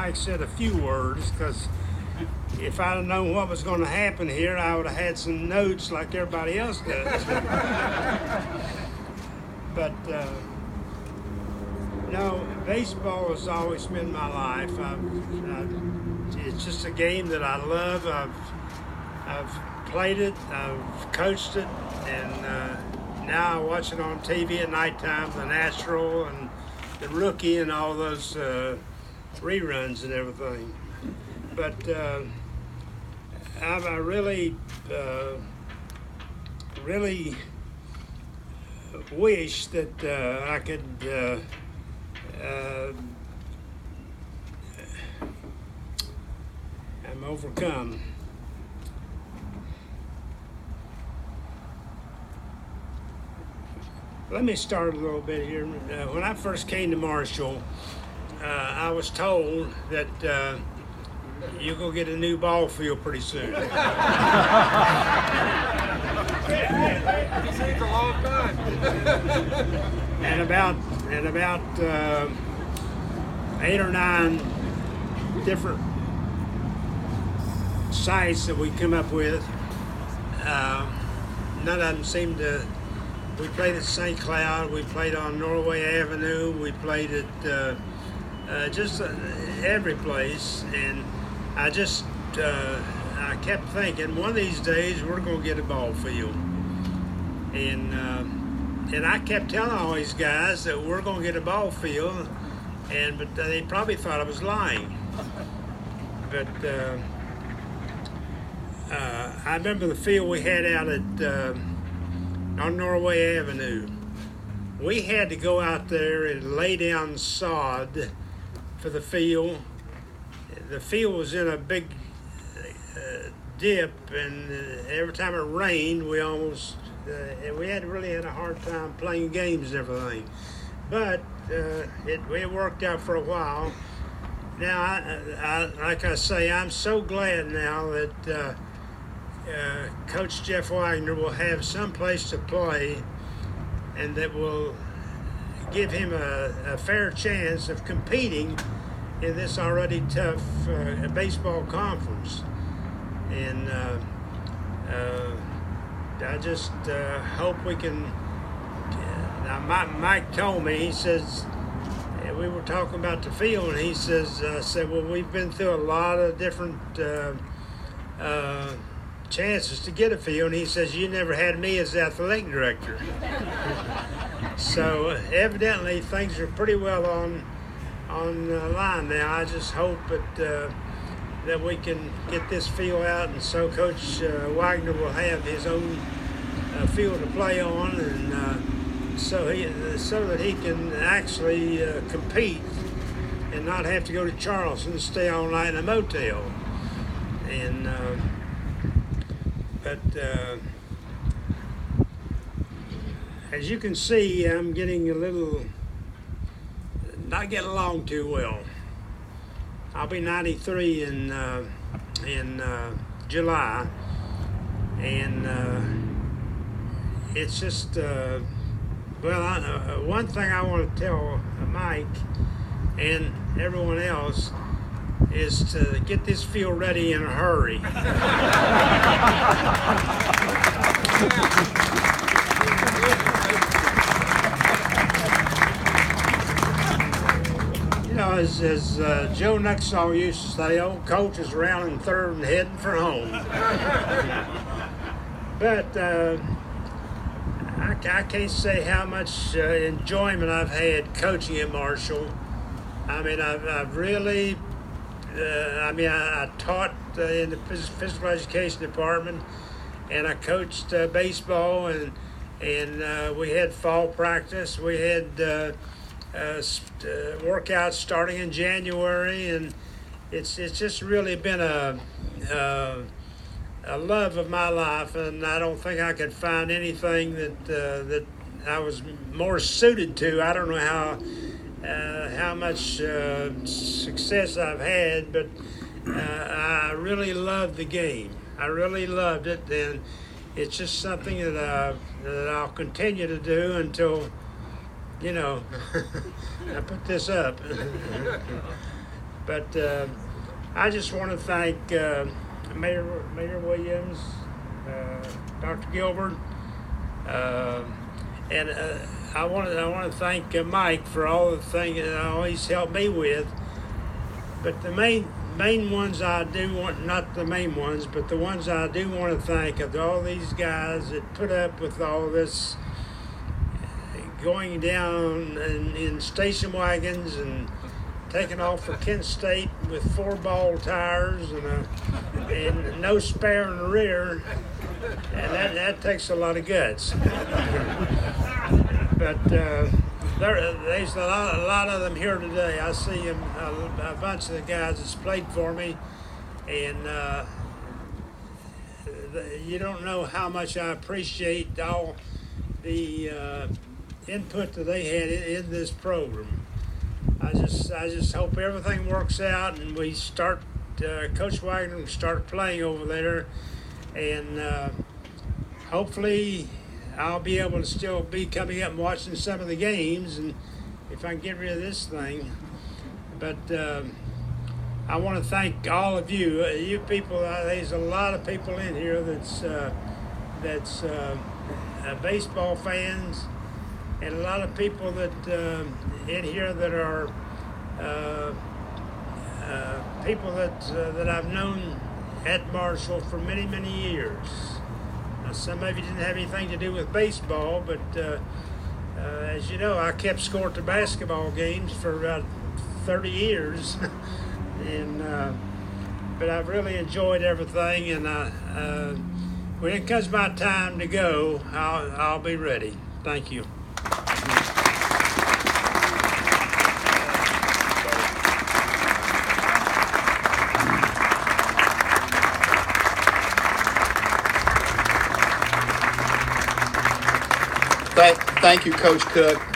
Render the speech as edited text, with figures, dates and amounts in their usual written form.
Mike said a few words, because if I'd have known what was going to happen here, I would have had some notes like everybody else does. But no, baseball has always been my life. It's just a game that I love. I've played it, I've coached it, and now I watch it on TV at nighttime, The Natural and The Rookie and all those reruns and everything. But I really wish that I could I'm overcome. Let me start a little bit here. When I first came to Marshall, I was told that you're going to get a new ball field pretty soon. He said a long time. and about 8 or 9 different sites that we come up with, none of them seemed to. We played at St. Cloud, we played on Norway Avenue, we played at just every place, and I kept thinking one of these days we're going to get a ball field, and I kept telling all these guys that we're going to get a ball field, but they probably thought I was lying. But I remember the field we had out at on Norway Avenue. We had to go out there and lay down sod for the field. The field was in a big dip, and every time it rained, we really had a hard time playing games and everything. But it worked out for a while. Now, I like I say, I'm so glad now that Coach Jeff Wagner will have some place to play, and that will give him a fair chance of competing in this already tough baseball conference. And I just hope we can. Now, Mike told me, he says, we were talking about the field, and he says, well, we've been through a lot of different chances to get a field, and he says, you never had me as athletic director. So evidently things are pretty well on line now. I just hope that we can get this field out, and so Coach Wagner will have his own field to play on, and so that he can actually compete and not have to go to Charleston and stay all night in a motel. And but as you can see, I'm getting not getting along too well. I'll be 93 in July, and it's just one thing I want to tell Mike and everyone else is to get this field ready in a hurry. You know, as Joe Nuxall used to say, old coach is rounding third and heading for home. But I can't say how much enjoyment I've had coaching at Marshall. I mean, I've really, I taught in the physical education department, and I coached baseball, and we had fall practice. We had workouts starting in January, and it's just really been a love of my life, and I don't think I could find anything that I was more suited to. I don't know how much success I've had, but I really loved the game. I really loved it, and it's just something that I'll continue to do until, I put this up. But I just want to thank Mayor Williams, Dr. Gilbert, and I want to thank Mike for all the things that he's helped me with. But the main ones I do want, not the main ones, but the ones I do want to thank are all these guys that put up with all this going down in station wagons and taking off for Kent State with 4-ball tires and no spare in the rear, and that takes a lot of guts. But there's a lot of them here today. I see them, a bunch of the guys that's played for me, and you don't know how much I appreciate all the input that they had in this program. I just hope everything works out and we start, Coach Wagner start playing over there, and hopefully I'll be able to still be coming up and watching some of the games, and if I can get rid of this thing. But I want to thank all of you. You people, there's a lot of people in here that's baseball fans, and a lot of people that in here that are people that I've known at Marshall for many, many years. Now, some of you didn't have anything to do with baseball, but as you know, I kept score at the basketball games for about 30 years. And but I've really enjoyed everything, and when it comes my time to go, I'll be ready. Thank you. Thank you, Coach Cook.